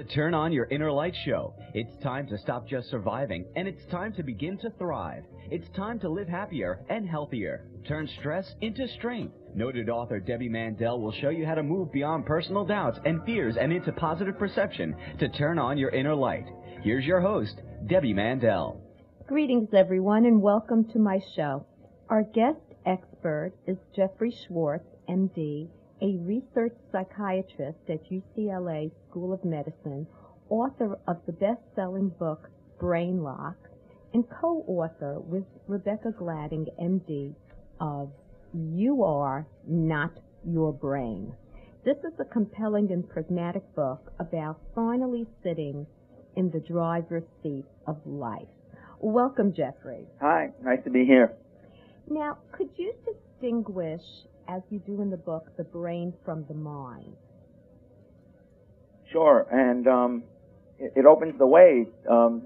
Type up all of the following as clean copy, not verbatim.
Turn on your inner light show. It's time to stop just surviving, and it's time to begin to thrive. It's time to live happier and healthier. Turn stress into strength. Noted author Debbie Mandel will show you how to move beyond personal doubts and fears and into positive perception to turn on your inner light. Here's your host, Debbie Mandel. Greetings, everyone, and welcome to my show. Our guest expert is Jeffrey Schwartz, M.D., a research psychiatrist at UCLA School of Medicine, author of the best-selling book Brain Lock, and co-author with Rebecca Gladding, M.D., of You Are Not Your Brain. This is a compelling and pragmatic book about finally sitting in the driver's seat of life. Welcome, Jeffrey. Hi, nice to be here. Now, could you distinguish, as you do in the book, the brain from the mind? Sure, and it opens the way to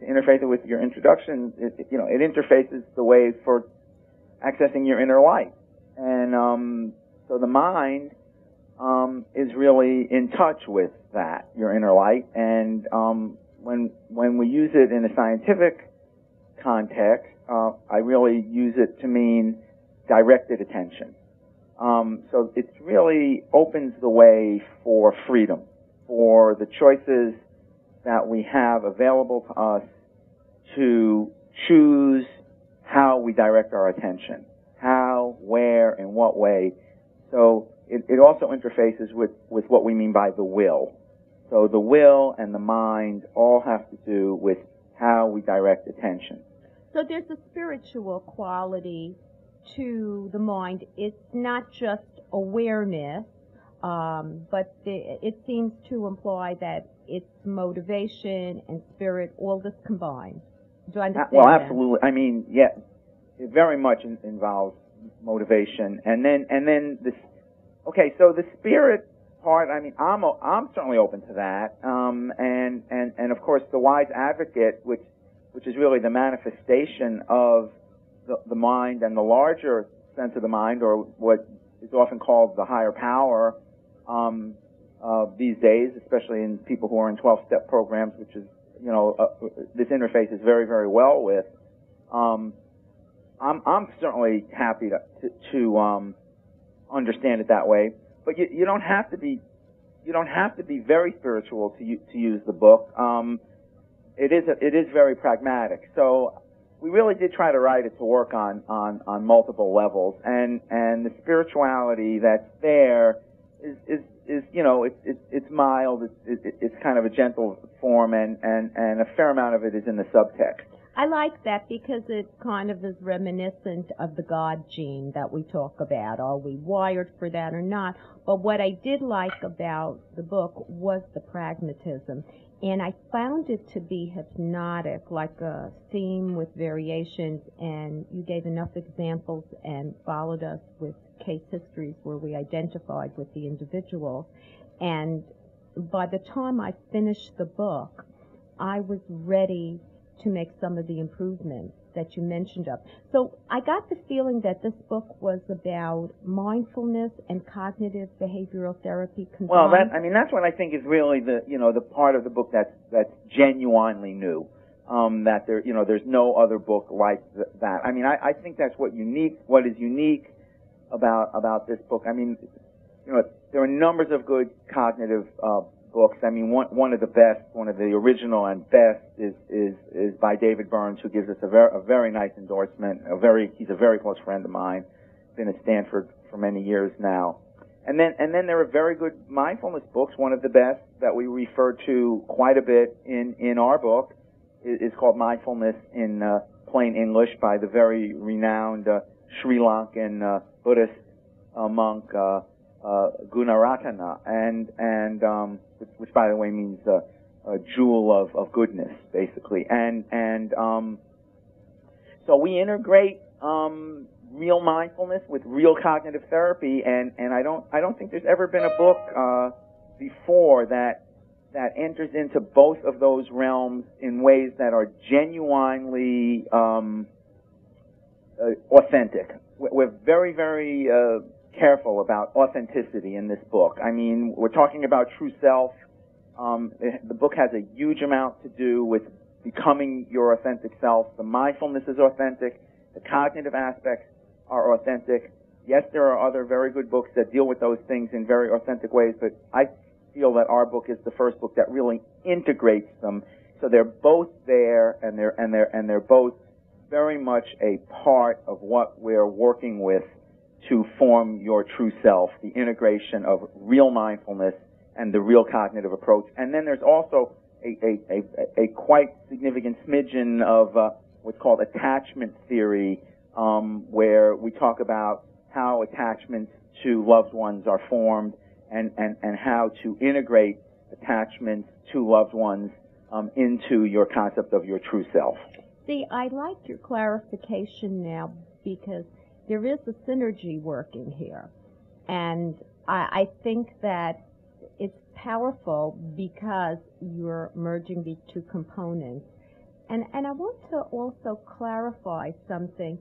interface it with your introduction. It interfaces the way for accessing your inner light, and so the mind is really in touch with that, your inner light, and when we use it in a scientific context, I really use it to mean directed attention. So it really opens the way for freedom, for the choices that we have available to us to choose how we direct our attention, how, where, in what way. So it also interfaces with what we mean by the will. So the will and the mind all have to do with how we direct attention. So there's a spiritual quality to the mind. It's not just awareness, but it seems to imply that it's motivation and spirit, all this combined. Do I understand Well, that? absolutely. I mean, yeah, it very much involves motivation, and then this. Okay, so the spirit part. I mean, I'm certainly open to that, and of course the wise advocate, which is really the manifestation of the mind and the larger sense of the mind, or what is often called the higher power these days, especially in people who are in 12-step programs, which is, this interface is very, very well with. I'm certainly happy to understand it that way, but you don't have to be very spiritual to use the book. It is very pragmatic. So we really did try to write it to work on multiple levels, and the spirituality that's there is it's mild, it's kind of a gentle form, and a fair amount of it is in the subtext. I like that because it kind of is reminiscent of the God gene that we talk about. Are we wired for that or not? But what I did like about the book was the pragmatism. And I found it to be hypnotic, like a theme with variations, and you gave enough examples and followed us with case histories where we identified with the individuals. And by the time I finished the book, I was ready to make some of the improvements that you mentioned of. So I got the feeling that this book was about mindfulness and cognitive behavioral therapy combined. Well, that's what I think is really the part of the book that's genuinely new. That there's no other book like that. I mean, I think that's what is unique about this book. I mean, there are numbers of good cognitive books. I mean, one of the best, one of the original and best is by David Burns, who gives us a very nice endorsement. He's a very close friend of mine. Been at Stanford for many years now. And then there are very good mindfulness books. One of the best that we refer to quite a bit in our book is called Mindfulness in Plain English by the very renowned Sri Lankan Buddhist monk Gunaratana, and which by the way means a jewel of goodness, basically. And so we integrate real mindfulness with real cognitive therapy, and I don't think there's ever been a book before that enters into both of those realms in ways that are genuinely authentic. We're very, very careful about authenticity in this book. I mean, we're talking about true self, The book has a huge amount to do with becoming your authentic self. The mindfulness is authentic. The cognitive aspects are authentic. Yes, there are other very good books that deal with those things in very authentic ways, but I feel that our book is the first book that really integrates them. So they're both there, and they're both very much a part of what we're working with to form your true self, the integration of real mindfulness and the real cognitive approach. And then there's also a quite significant smidgen of what's called attachment theory, where we talk about how attachments to loved ones are formed and how to integrate attachments to loved ones into your concept of your true self. See, I like your clarification now because there is a synergy working here. And I think that it's powerful because you're merging these two components. And I want to also clarify something.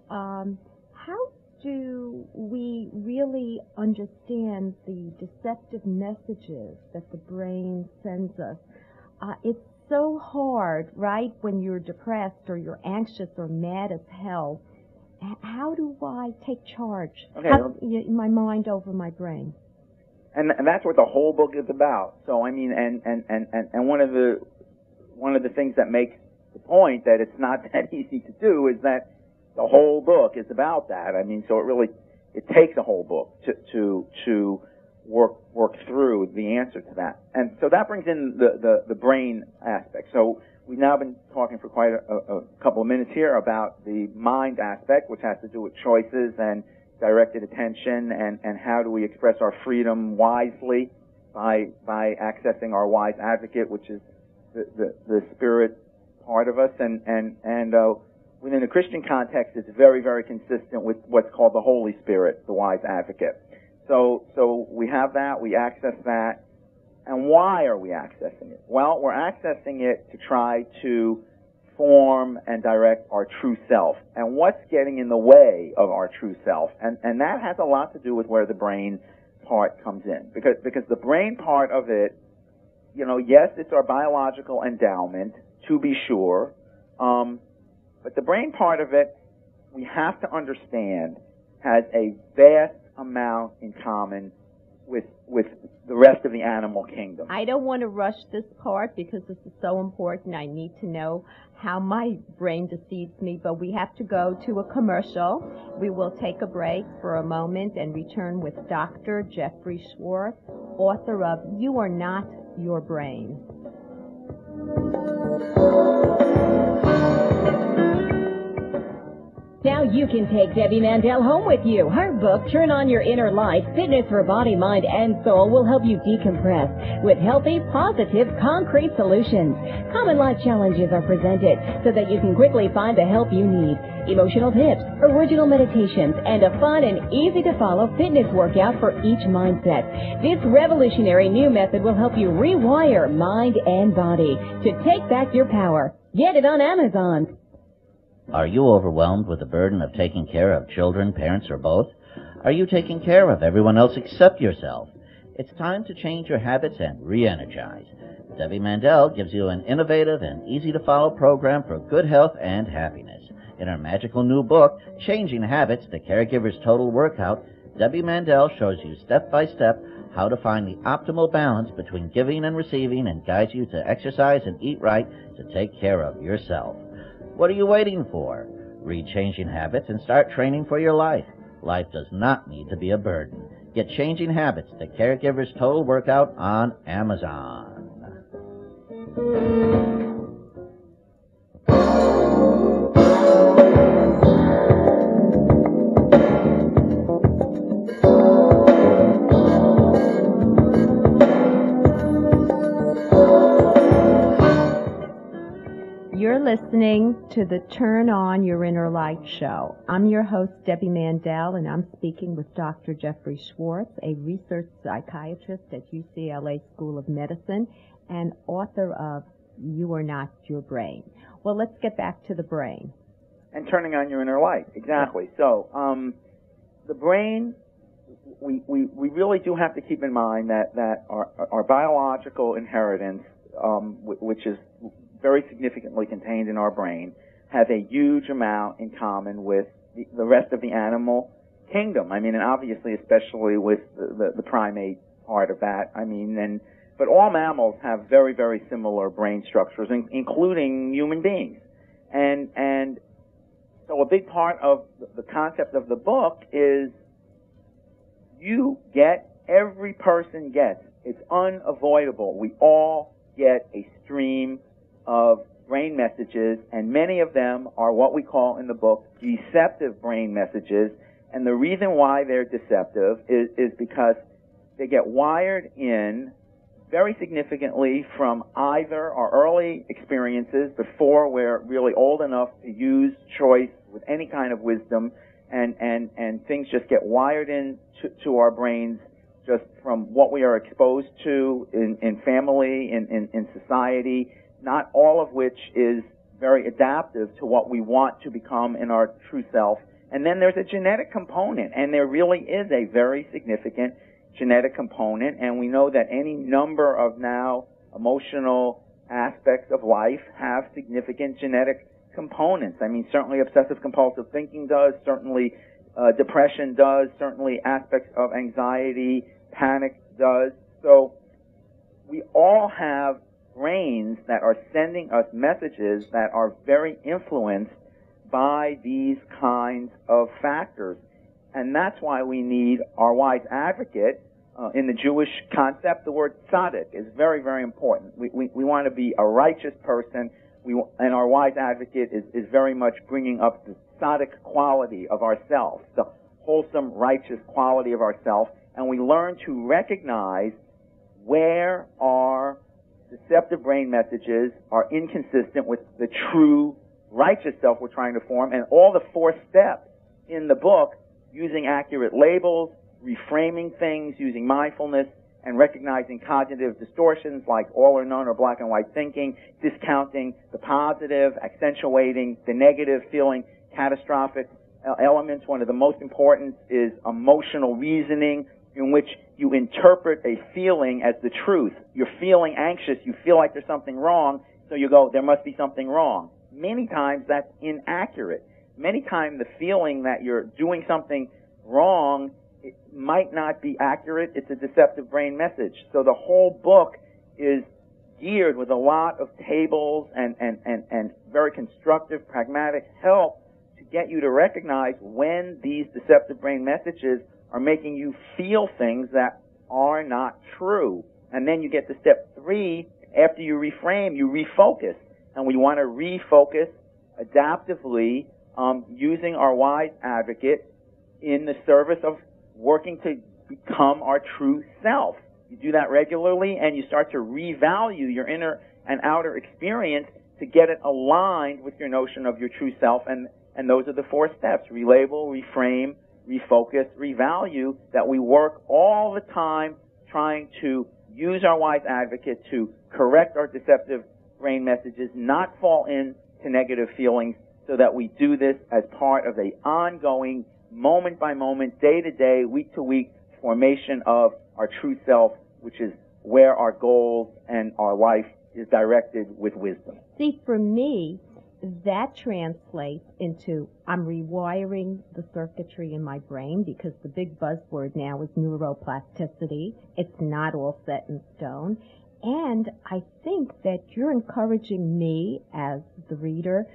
How do we really understand the deceptive messages that the brain sends us? It's so hard, right, when you're depressed or you're anxious or mad as hell. How do I take charge? Okay. My mind over my brain. And that's what the whole book is about. So I mean, and one of the things that makes the point that it's not that easy to do is that the whole book is about that. I mean, so it takes a whole book to work through the answer to that. And so that brings in the brain aspect. So we've now been talking for quite a couple of minutes here about the mind aspect, which has to do with choices and directed attention and how do we express our freedom wisely by accessing our wise advocate, which is the spirit part of us, and within the Christian context, it's very, very consistent with what's called the Holy Spirit, the wise advocate. So we have that, we access that, and why are we accessing it? Well, we're accessing it to try to form and direct our true self. And what's getting in the way of our true self? And that has a lot to do with where the brain part comes in. Because the brain part of it, yes, it's our biological endowment, to be sure, but the brain part of it, we have to understand, has a vast amount in common with the rest of the animal kingdom. I don't want to rush this part because this is so important. I need to know how my brain deceives me, but we have to go to a commercial. We will take a break for a moment and return with Dr. Jeffrey Schwartz, author of You Are Not Your Brain. Now you can take Debbie Mandel home with you. Her book, Turn On Your Inner Light, Fitness for Body, Mind, and Soul, will help you decompress with healthy, positive, concrete solutions. Common life challenges are presented so that you can quickly find the help you need. Emotional tips, original meditations, and a fun and easy-to-follow fitness workout for each mindset. This revolutionary new method will help you rewire mind and body to take back your power. Get it on Amazon. Are you overwhelmed with the burden of taking care of children, parents, or both? Are you taking care of everyone else except yourself? It's time to change your habits and re-energize. Debbie Mandel gives you an innovative and easy-to-follow program for good health and happiness. In her magical new book, Changing Habits, The Caregiver's Total Workout, Debbie Mandel shows you step-by-step how to find the optimal balance between giving and receiving and guides you to exercise and eat right to take care of yourself. What are you waiting for? Read Changing Habits and start training for your life. Life does not need to be a burden. Get Changing Habits, The Caregiver's Total Workout on Amazon. You're listening to the Turn On Your Inner Light show. I'm your host, Debbie Mandel, and I'm speaking with Dr. Jeffrey Schwartz, a research psychiatrist at UCLA School of Medicine and author of You Are Not Your Brain. Well, let's get back to the brain. And turning on your inner light, exactly. So, the brain we really do have to keep in mind that our biological inheritance, which is very significantly contained in our brain, has a huge amount in common with the rest of the animal kingdom. I mean, and obviously, especially with the primate part of that. I mean, but all mammals have very, very similar brain structures, including human beings. And so a big part of the concept of the book is every person gets, it's unavoidable. We all get a stream of brain messages, and many of them are what we call in the book deceptive brain messages. And the reason why they're deceptive is because they get wired in very significantly from either our early experiences before we're really old enough to use choice with any kind of wisdom, and things just get wired in to our brains just from what we are exposed to in family, in society, not all of which is very adaptive to what we want to become in our true self. And then there's a genetic component, and there really is a very significant genetic component, and we know that any number of now emotional aspects of life have significant genetic components. I mean, certainly obsessive-compulsive thinking does, certainly depression does, certainly aspects of anxiety, panic does. So we all have brains that are sending us messages that are very influenced by these kinds of factors. And that's why we need our wise advocate. In the Jewish concept, the word tzaddik is very, very important. We want to be a righteous person, and our wise advocate is very much bringing up the tzaddik quality of ourselves, the wholesome, righteous quality of ourselves, and we learn to recognize where our deceptive brain messages are inconsistent with the true righteous self we're trying to form, and all the 4 steps in the book, using accurate labels, reframing things, using mindfulness, and recognizing cognitive distortions like all or none or black and white thinking, discounting the positive, accentuating the negative, feeling catastrophic elements. One of the most important is emotional reasoning, in which you interpret a feeling as the truth. You're feeling anxious, you feel like there's something wrong, so you go, there must be something wrong. Many times that's inaccurate. Many times the feeling that you're doing something wrong, it might not be accurate. It's a deceptive brain message. So the whole book is geared with a lot of tables and very constructive, pragmatic help to get you to recognize when these deceptive brain messages are making you feel things that are not true. And then you get to step 3. After you reframe, you refocus. And we want to refocus adaptively, using our wise advocate in the service of working to become our true self. You do that regularly, and you start to revalue your inner and outer experience to get it aligned with your notion of your true self. And those are the 4 steps: relabel, reframe, refocus, revalue, that we work all the time trying to use our wise advocate to correct our deceptive brain messages, not fall into negative feelings, so that we do this as part of a ongoing, moment-by-moment, day-to-day, week-to-week formation of our true self, which is where our goals and our life is directed with wisdom. See, for me, that translates into I'm rewiring the circuitry in my brain, because the big buzzword now is neuroplasticity. It's not all set in stone. And I think that you're encouraging me as the reader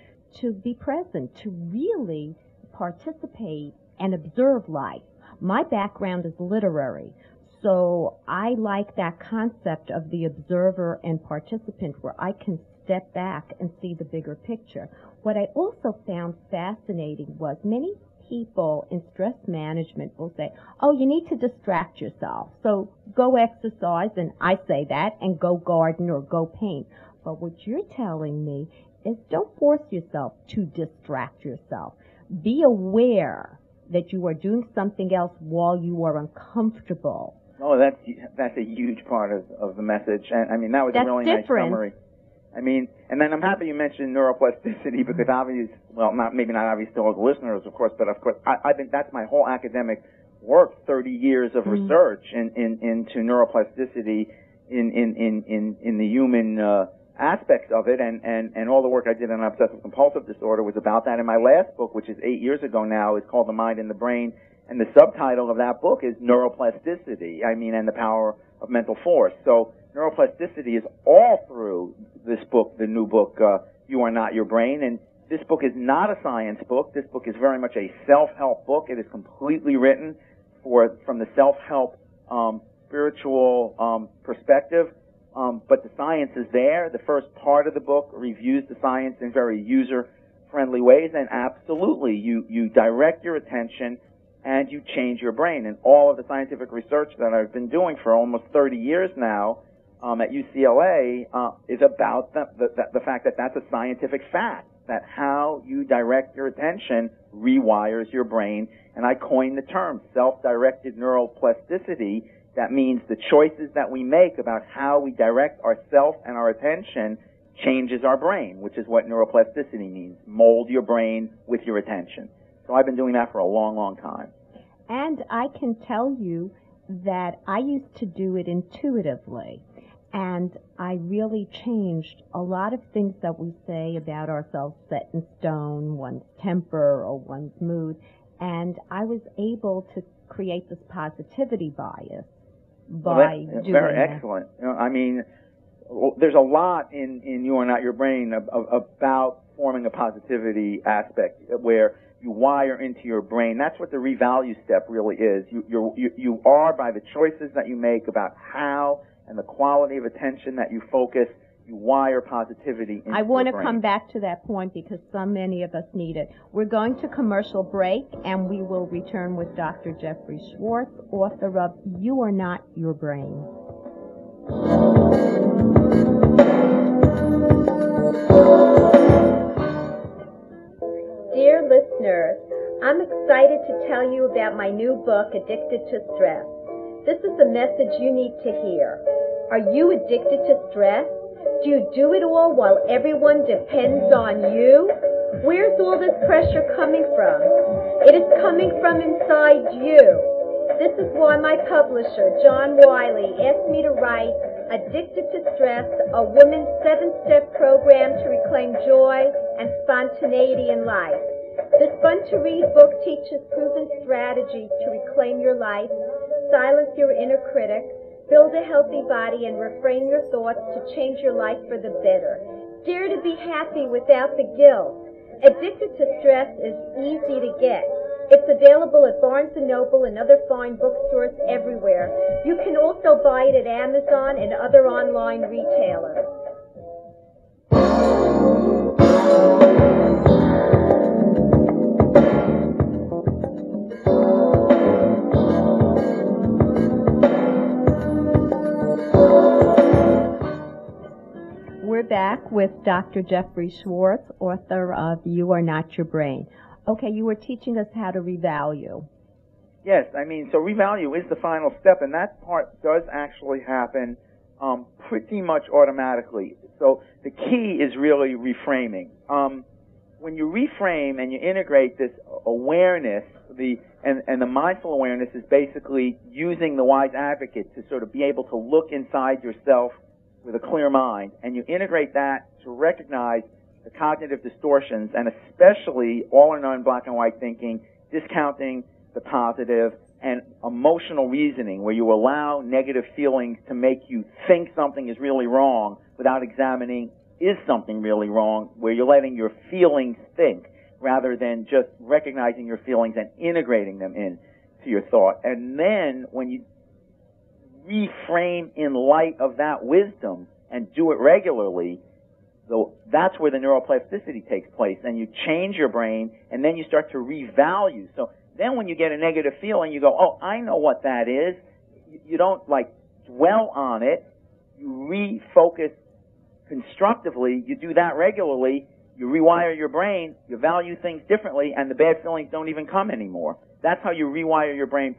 to be present, to really participate and observe life. My background is literary, so I like that concept of the observer and participant, where I can step back and see the bigger picture. What I also found fascinating was many people in stress management will say, oh, you need to distract yourself, so go exercise, and I say that, and go garden or go paint. But what you're telling me is don't force yourself to distract yourself. Be aware that you are doing something else while you are uncomfortable. Oh, that's a huge part of the message. And I mean, that was a really nice summary. I mean, and then I'm happy you mentioned neuroplasticity, because obvious, well, maybe not obvious to all the listeners, of course, but of course, that's my whole academic worked 30 years of research into neuroplasticity in the human aspects of it, and all the work I did on obsessive compulsive disorder was about that. And my last book, which is 8 years ago now, is called The Mind and the Brain, and the subtitle of that book is Neuroplasticity, and the Power of Mental Force. So neuroplasticity is all through this book, the new book, You Are Not Your Brain, and this book is not a science book. This book is very much a self-help book. It is completely written from the self-help spiritual perspective, but the science is there. The first part of the book reviews the science in very user-friendly ways, and absolutely, you direct your attention and you change your brain. And all of the scientific research that I've been doing for almost 30 years now at UCLA is about the fact that that's a scientific fact, that how you direct your attention rewires your brain. And I coined the term self-directed neuroplasticity. That means the choices that we make about how we direct ourself and our attention changes our brain, which is what neuroplasticity means. Mold your brain with your attention. So I've been doing that for a long, long time. And I can tell you that I used to do it intuitively, and I really changed a lot of things that we say about ourselves set in stone, one's temper or one's mood, and I was able to create this positivity bias by doing very that. Excellent. There's a lot in You Are Not Your Brain about forming a positivity aspect where you wire into your brain. That's what the revalue step really is. You are, by the choices that you make about how and the quality of attention that you focus, you wire positivity into I want to your brain. come back to that point because so many of us need it. We're going to commercial break, and we will return with Dr. Jeffrey Schwartz, author of You Are Not Your Brain. Dear listeners, I'm excited to tell you about my new book, Addicted to Stress. This is the message you need to hear. Are you addicted to stress? Do you do it all while everyone depends on you? Where's all this pressure coming from? It is coming from inside you. This is why my publisher, John Wiley, asked me to write Addicted to Stress, a woman's 7-step program to reclaim joy and spontaneity in life. This fun-to-read book teaches proven strategies to reclaim your life, silence your inner critic, build a healthy body, and reframe your thoughts to change your life for the better. Dare to be happy without the guilt. Addicted to Stress is easy to get. It's available at Barnes & Noble and other fine bookstores everywhere. You can also buy it at Amazon and other online retailers. We're back with Dr. Jeffrey Schwartz, author of You Are Not Your Brain. Okay, you were teaching us how to revalue. Yes, so revalue is the final step, and that part does actually happen pretty much automatically. So the key is really reframing. When you reframe and you integrate this awareness, and the mindful awareness is basically using the wise advocate to sort of be able to look inside yourself with a clear mind, and you integrate that to recognize the cognitive distortions, and especially all or none black and white thinking, discounting the positive, and emotional reasoning, where you allow negative feelings to make you think something is really wrong without examining, is something really wrong, where you're letting your feelings think rather than just recognizing your feelings and integrating them into your thought. And then when you reframe in light of that wisdom and do it regularly, so that's where the neuroplasticity takes place, and you change your brain, and then you start to revalue. So then when you get a negative feeling, you go, oh, I know what that is. You don't, dwell on it. You refocus constructively. You do that regularly. You rewire your brain. You value things differently, and the bad feelings don't even come anymore. That's how you rewire your brain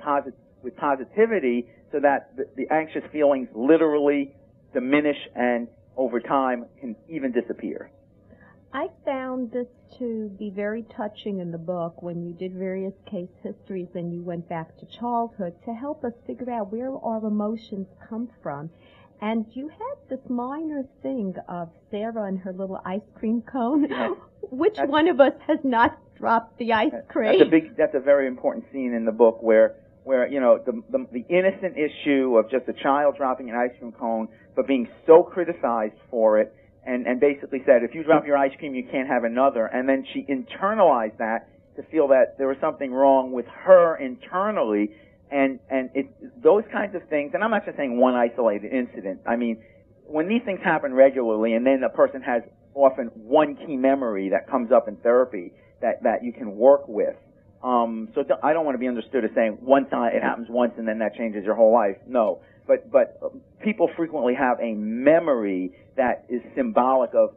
with positivity, so that the anxious feelings literally diminish and over time can even disappear. I found this to be very touching in the book when you did various case histories and you went back to childhood to help us figure out where our emotions come from. And you had this minor thing of Sarah and her little ice cream cone. Which one of us has not dropped the ice cream? That's a very important scene in the book where you know, the innocent issue of just a child dropping an ice cream cone, but being so criticized for it, and basically said, if you drop your ice cream, you can't have another. And then she internalized that to feel that there was something wrong with her internally, and those kinds of things. And I'm not just saying one isolated incident. I mean, when these things happen regularly, and then a person has often one key memory that comes up in therapy that you can work with. So I don't want to be understood as saying one time it happens once and then that changes your whole life. No. But people frequently have a memory that is symbolic of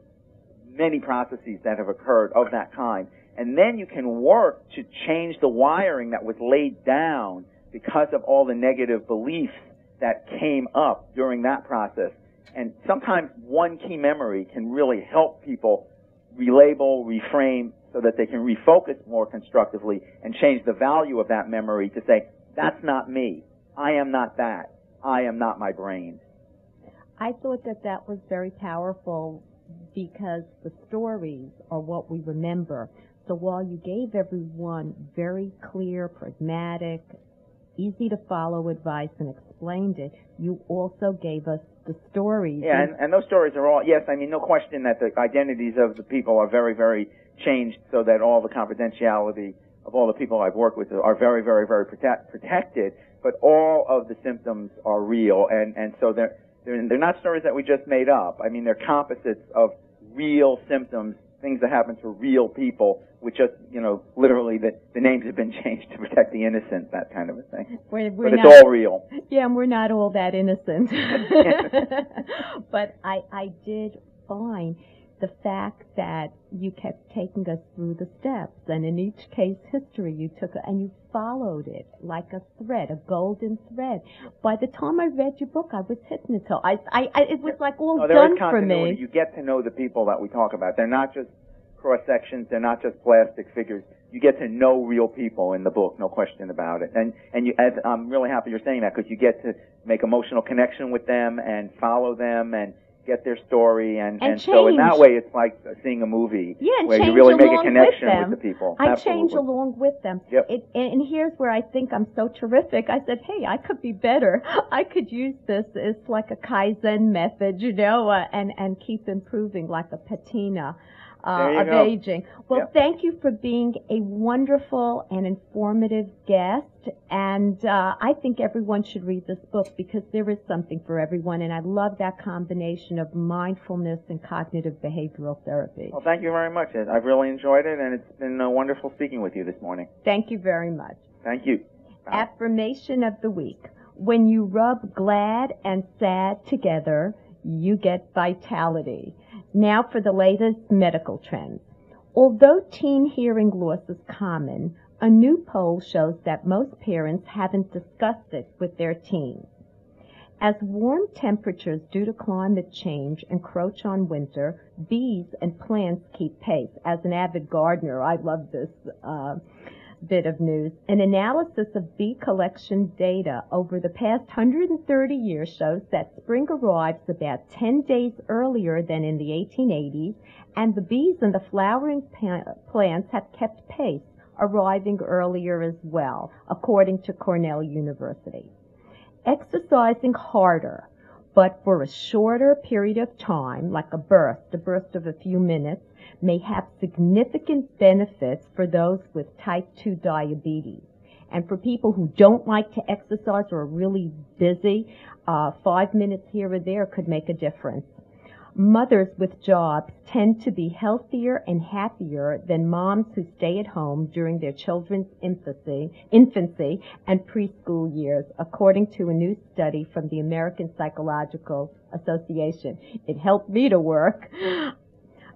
many processes that have occurred of that kind. And then you can work to change the wiring that was laid down because of all the negative beliefs that came up during that process. And sometimes one key memory can really help people relabel, reframe, so that they can refocus more constructively and change the value of that memory to say, that's not me. I am not that. I am not my brain. I thought that was very powerful because the stories are what we remember. So while you gave everyone very clear, pragmatic, easy to follow advice and explained it, you also gave us the stories. Yeah, and those stories are all, yes, I mean, no question that the identities of the people are very, very changed so that all the confidentiality of all the people I've worked with are very, very, very protected, but all of the symptoms are real, and so they're not stories that we just made up. I mean, they're composites of real symptoms, things that happen to real people, which just, you know, literally the names have been changed to protect the innocent, that kind of a thing. But it's all real. Yeah, and we're not all that innocent. But I did find the fact that you kept taking us through the steps, and in each case history you took and you followed it like a thread, a golden thread. By the time I read your book, I was hypnotized. It was like all done for me. You get to know the people that we talk about. They're not just cross-sections. They're not just plastic figures. You get to know real people in the book, no question about it. And I'm really happy you're saying that, because you get to make emotional connection with them and follow them and get their story, and so in that way it's like seeing a movie where you really make a connection with the people. I change along with them. Yep. And here's where I think I'm so terrific. I said, hey, I could be better. I could use this as like a Kaizen method, you know, and keep improving like a patina of aging. Well, thank you for being a wonderful and informative guest, and I think everyone should read this book because there is something for everyone, and I love that combination of mindfulness and cognitive behavioral therapy. Well, thank you very much. I've really enjoyed it, and it's been wonderful speaking with you this morning. Thank you very much. Thank you. Bye. Affirmation of the week. When you rub glad and sad together, you get vitality. Now for the latest medical trends. Although teen hearing loss is common, a new poll shows that most parents haven't discussed it with their teens. As warm temperatures due to climate change encroach on winter, bees and plants keep pace. As an avid gardener, I love this bit of news. An analysis of bee collection data over the past 130 years shows that spring arrives about 10 days earlier than in the 1880s, and the bees and the flowering plants have kept pace, arriving earlier as well, according to Cornell University. Exercising harder, but for a shorter period of time, like a burst of a few minutes, may have significant benefits for those with type 2 diabetes. And for people who don't like to exercise or are really busy, 5 minutes here or there could make a difference. Mothers with jobs tend to be healthier and happier than moms who stay at home during their children's infancy and preschool years, according to a new study from the American Psychological Association. It helped me to work.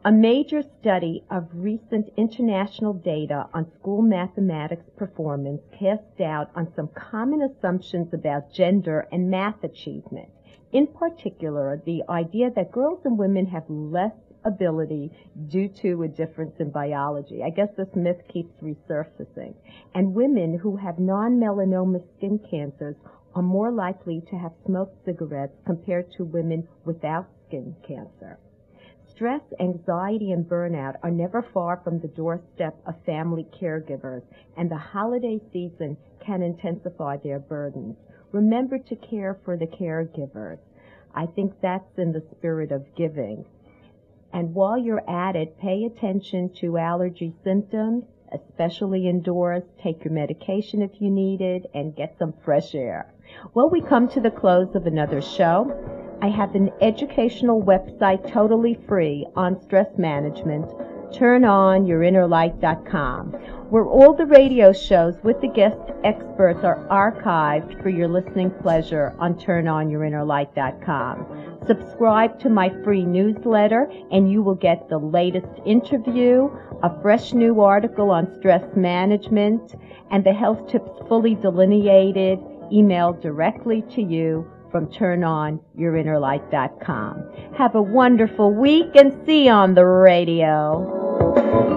A major study of recent international data on school mathematics performance cast doubt on some common assumptions about gender and math achievement. In particular, the idea that girls and women have less ability due to a difference in biology. I guess this myth keeps resurfacing. And women who have non-melanoma skin cancers are more likely to have smoked cigarettes compared to women without skin cancer. Stress, anxiety, and burnout are never far from the doorstep of family caregivers, and the holiday season can intensify their burdens. Remember to care for the caregivers. I think that's in the spirit of giving. And while you're at it, pay attention to allergy symptoms, especially indoors. Take your medication if you need it, and get some fresh air. Well, we come to the close of another show. I have an educational website totally free on stress management, turnonyourinnerlight.com, where all the radio shows with the guest experts are archived for your listening pleasure on turnonyourinnerlight.com. Subscribe to my free newsletter and you will get the latest interview, a fresh new article on stress management, and the health tips fully delineated, emailed directly to you from turnonyourinnerlight.com. Have a wonderful week and see you on the radio.